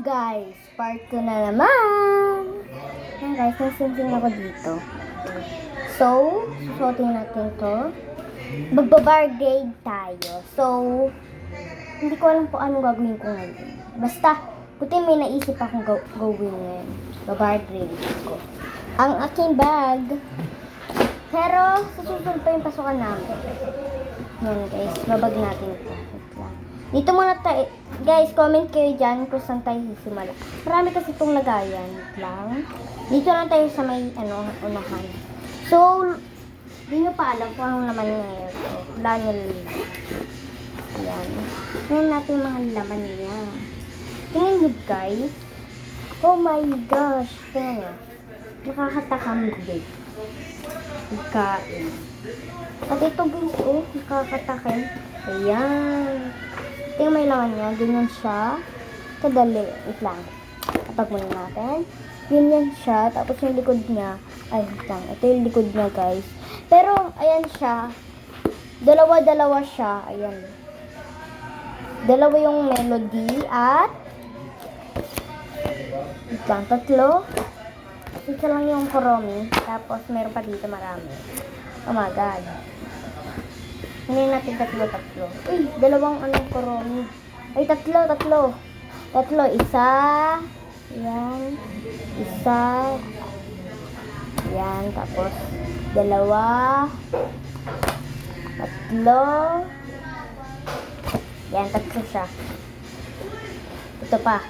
Guys, part 2 na naman. Yan guys, nagsinsing ako dito. So, susuotin natin to. Magbabargade tayo. So, hindi ko alam po anong gagawin ko ngayon. Basta, buti may naisip akong gawin ngayon. Babargade ko. Ang aking bag. Pero, susunod pa yung pasukan namin. Yan guys, babag natin ito. Dito muna tayo. Guys, comment kayo dyan kung saan tayo sisimula. Marami kasi itong lagayan. Lang. Dito lang tayo sa may unahan. So, di nyo pa alam kung anong laman ngayon. So, wala nyo lang. Ayan. Tingnan natin yung mga laman niya. Tingnan nyo guys. Oh my gosh. Tingnan nyo. Nakakatakam din. Ikain. At ito guys, oh, nakakatakam. Ayan. Ito yung may laman niya. Ganyan siya. Kadali. Wait lang. Kapag muna natin. Ganyan siya. Tapos yung likod niya. Ay, wait lang. Ito yung likod niya, guys. Pero, ayan siya. Dalawa-dalawa siya. Ayan. Dalawa yung melody. At, wait lang. Tatlo. Isa lang yung kuromi. Tapos, meron pa dito marami. Oh my God. Hindi natin tatlo. Uy, dalawang kuromi. Ay, tatlo. Isa. Yan. Isa. Yan. Tapos, dalawa. Tatlo. Yan, tatlo siya. Ito pa.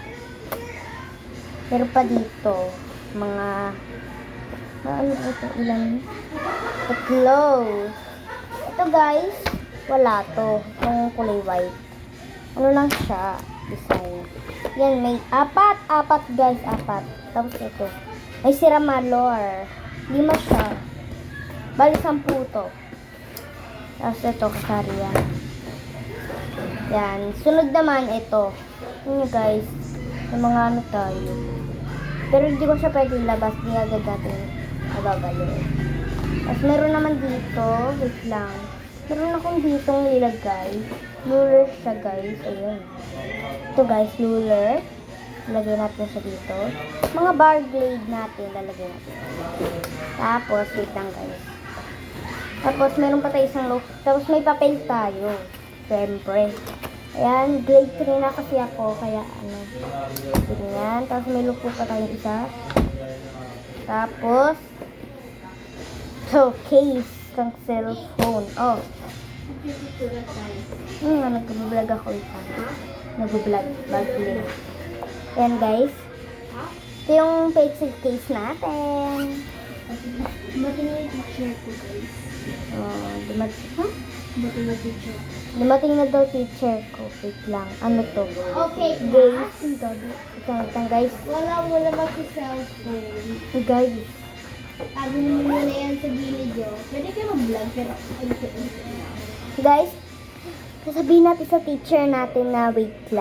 Pero pa dito, mga, ano ito, ilan? Tatlo. Ito guys, wala to. Yung kulay white. Ano lang siya, design. Yan, may apat guys, apat. Tapos ito. May siramalor. 5 siya. Bali 10 to. Tapos ito, kasari yan. Yan. Sunod naman ito. Yun guys. May mga ano tayo. Pero hindi ko siya pwede labas. Hindi agad natin nababalik. Tapos meron naman dito. Wait lang. Meron akong ditong nilagay. Luller siya guys. Ayun. Ito guys, luller. Lalagay natin siya dito. Mga bar blade natin. Lalagay natin. Tapos, wait lang guys. Tapos, meron pa tayo isang loaf. Tapos, may papel tayo. Siyempre. Ayan, grade 3 na kasi ako. Kaya, ganyan. Tapos, may loaf pa tayo isa. Tapos, case ng cellphone. Oh. Nag-vlog ako isa. Nag-vlog. Ayan guys. Ito yung pencil case natin. Dumating na yung teacher ko guys. Dumating na daw teacher ko. Wait lang. Ano to? Okay guys. Ito guys. Wala ba si cellphone? Guys. Sabi mo na yan sa video. Pwede kayo mag-vlog pero guys, sasabihin natin sa teacher natin na wait lang.